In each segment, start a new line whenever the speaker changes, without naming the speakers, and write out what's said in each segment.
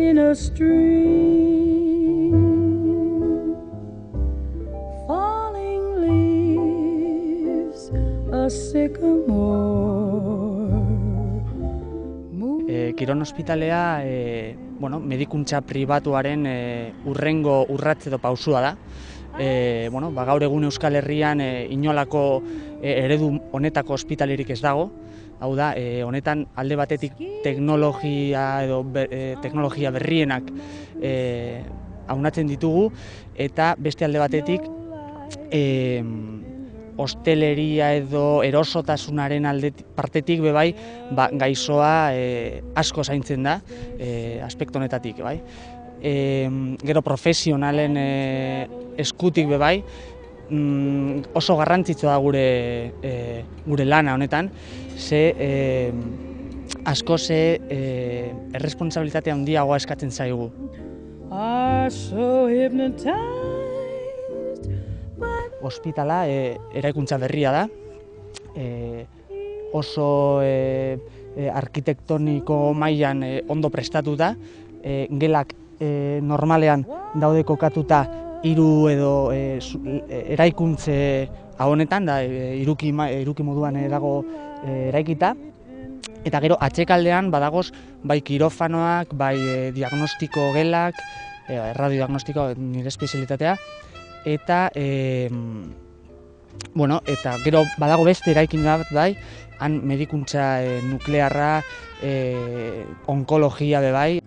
in a stream, falling leaves, a sycamore.
Kiron ospitalea medikuntza pribatuaren urrengo urrats edo pausua da. Gaur egun Euskal Herrian inolako eredu honetako ospitalerik ez dago. Hau da, honetan alde batetik teknologia berrienak aunatzen ditugu, eta beste alde batetik hosteleria edo erosotasunaren partetik bebai gaixoa asko zaintzen da aspektu honetatik. Gero profesionalen eskutik bebai oso garrantzitsua da gure lana honetan, ze asko erresponsabilitate handiagoa eskatzen zaigu. Ospitala eraikuntza berria da, oso arkitektoniko mailan ondo prestatuta, gelak normalean daude kokatuta hiru edo eraikuntze honetan, hiruki moduan dago eraikita, eta gero atzekaldean badagoz bai kirofanoak, bai diagnostiko gelak, radiodiagnostiko nire espezialitatea, eta gero badago beste eraikin bat bai, han medikuntza nuklearra, onkologia bebai.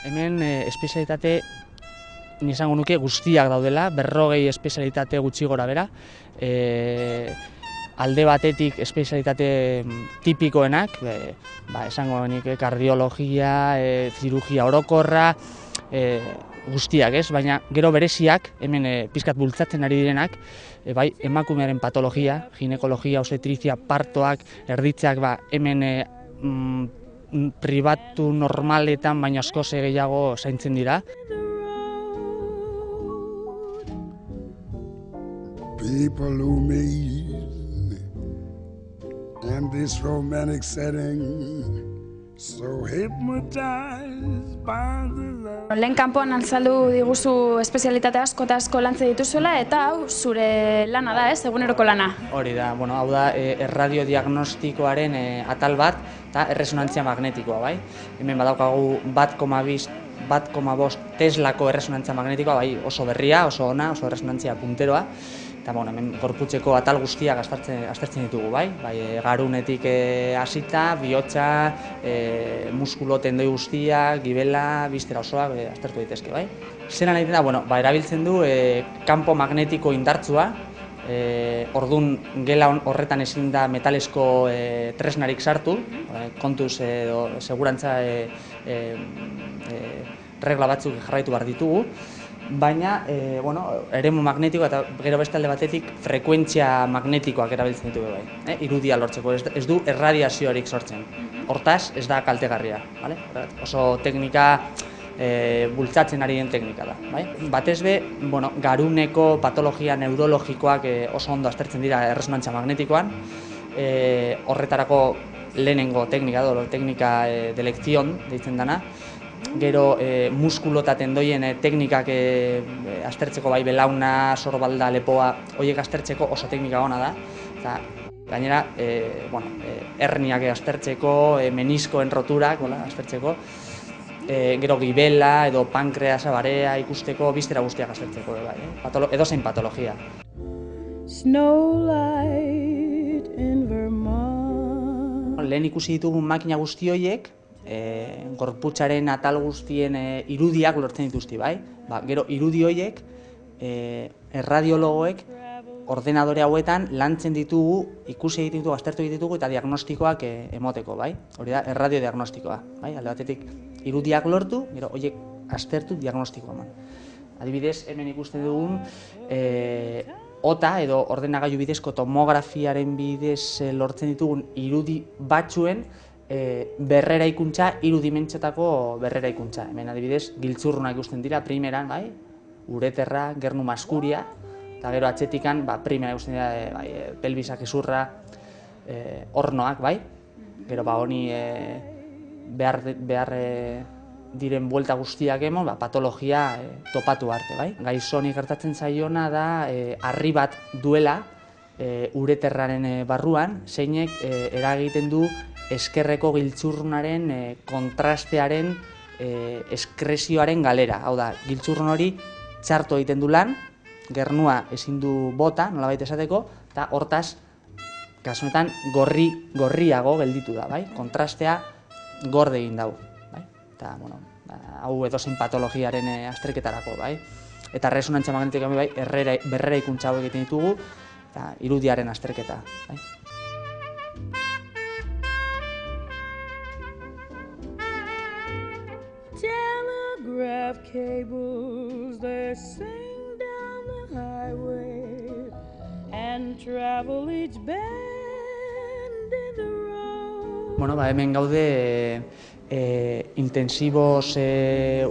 Hemen espezialitate nizango nuke guztiak daudela, 40 espezialitate gutxi gora bera. Alde batetik espezialitate tipikoenak, esango nik kardiologia, zirugia orokorra, guztiak ez, baina gero bereziak, hemen pizkat bultzatzen ari direnak, bai emakumearen patologia, ginekologia, obstetrizia, partoak, erditzak, hemen pribatu normaletan, baina askoz gehiago zaintzen dira.
People who meet in this romantic setting, so hypnotized by the love.
Lehen kanpoan azaldu diguzu espezialitate asko eta asko lantzen dituzuela, eta hau zure lana da, eguneroko lana.
Hori da, hau da erradiodiagnostikoaren atal bat eta erresonantzia magnetikoa, bai. Hemen badaukagu 1,5 Teslako erresonantzia magnetikoa, bai, oso berria, oso ona, oso erresonantzia punteroa. Eta hemen gorputzeko atal guztiak aztertzen ditugu, bai? Garunetik hasita, bihotza, muskulo tendoi guztiak, gibela, biztera osoak aztertu daitezke, bai? Zera nahi da, erabiltzen du kanpo magnetiko indartsua, ordun gela horretan ezin da metalesko tresnarik sartu, kontuz edo segurantza regla batzuk jarraitu behar ditugu, baina eremu magnetiko eta gero beste alde batetik frekuentzia magnetikoak erabiltzen ditugu bai, irudia lortzeko, ez du erradiaziorik sortzen, hortaz ez da kaltegarria, oso teknika bultzatzen ari den teknika da. Batez be, garuneko patologia neurologikoak oso ondo aztertzen dira erresonantzia magnetikoan, horretarako lehenengo teknika, teknika de lekzion deitzen dana, gero muskulo eta tendoien teknikak aztertzeko bai belauna, sorbalda, lepoa, horiek aztertzeko oso teknika ona da. Eta gainera, herniak aztertzeko, meniskoen roturak aztertzeko, gero gibela edo pankreasa, barea ikusteko, biztera guztiak aztertzeko, edozein patologia. Lehen ikusi ditugun makina guzti horiek, gorputzaren atal guztien irudiak lortzen dituzti, bai? Gero irudi horiek erradiologoek ordenadore hauetan lantzen ditugu, ikusi egiten ditugu, aztertu egiten ditugu eta diagnostikoak emoteko, bai? Hori da, erradiodiagnostikoa, bai? Alde batetik irudiak lortu, gero horiek aztertu diagnostikoa eman. Adibidez, hemen ikusten dugun OTA edo ordenagailu bidezko tomografiaren bidez lortzen ditugun irudi batzuen berreraikuntza, irudimentxetako berreraikuntza. Hemen adibidez, giltzurrunak ikusten dira, primeran, bai? Ureterra, gernu maskuria, eta gero atzetikan, primera ikusten dira, pelbisak ezurra, hornoak, bai? Gero honi behar diren buelta guztiak emon, patologia topatu arte, bai? Gaixoni gertatzen zaiona da harri bat duela ureterraren barruan, zeinek eragiten du eskerreko giltzurrunaren kontrastearen eskresioaren galera. Hau da, giltzurrun hori txarto egiten du lan, gernua ezin du bota, nolabait esateko, eta hortaz, kasu honetan, gorriago gelditu da, bai? Kontrastea gorde egin dau, bai? Eta, bueno, hau edozein patologiaren azterketarako, bai? Eta erresonantzia magnetikoa bai, berreraikuntza hauek egiten ditugu, eta irudiaren azterketa, bai?
Telegraph cables, they sing down the highway and travel each bend in the road.
Bueno, hemen gaude intensibos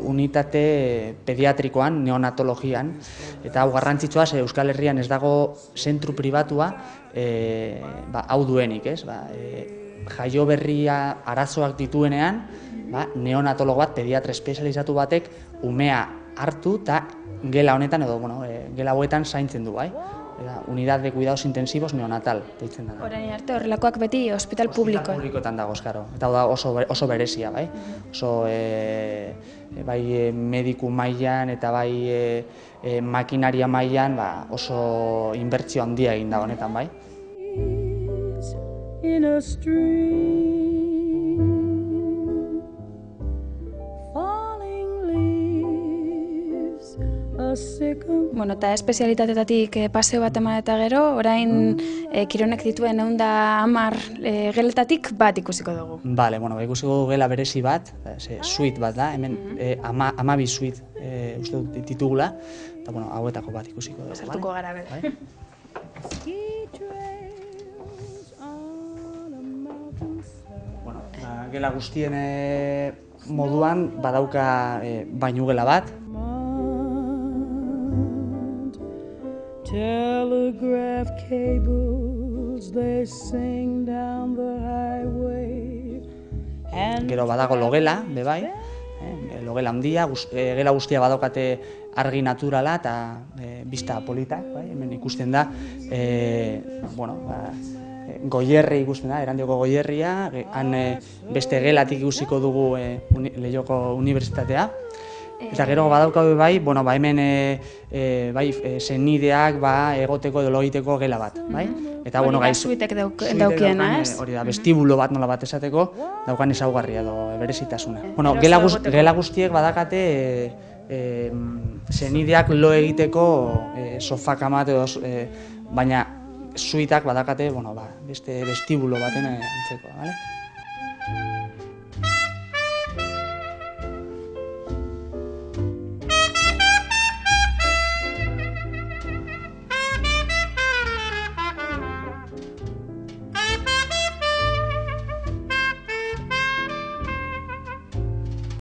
unitate pediatrikoan, neonatologian, eta hau garrantzitsua, Euskal Herrian ez dago zentru pribatua hau duenik, ez? Jaio berria arazoak dituenean, neonatologo bat, pediatra espezializatu batek, umea hartu eta gela honetan, edo, gela hauetan zaintzen du, bai? Unidad de cuidados intensivos neonatal, deitzen da.
Orain arte horrelakoak beti ospital publikoan.
Ospital publikoetan dago, eskaro. Eta da oso berezia, bai? Oso, bai, mediku mailan eta bai makinaria mailan oso inbertsio handia egin da honetan, bai?
In a stream, falling leaves, a sycamore.
Bueno, eta espezialitateetatik paseo bat eman eta gero, orain Kironek dituen 110 geletatik bat ikusiko dugu.
Bale, bueno, ikusiko dugu gela berezi bat, suite bat da, hemen 12 suite uste dut ditugula, eta bueno, hauetako bat ikusiko dugu.
Sartuko gara bere.
Bueno, gela guztien moduan badauka bainugela bat.
Telegraph cables, they sing down the highway.
Gero badago logela, bebai, logela handia, gela guztia badaukate argi naturala eta bista politak, hemen ikusten da, goierri ikusten da, Erandioko goierria, han beste gelatik ikusiko dugu Leioako Unibertsitatea. Eta gero badaukagu bai, hemen senideak egoteko edo lo egiteko gela bat, bai? Eta
suitek daukiena, ez?
Hori da, vestibulo bat nola bat esateko, daukan ezaugarria edo berezitasuna. Gela guztiek badakate senideak lo egiteko sofakamat edo, baina suitak badakate, beste vestibulo baten antzeko, bale?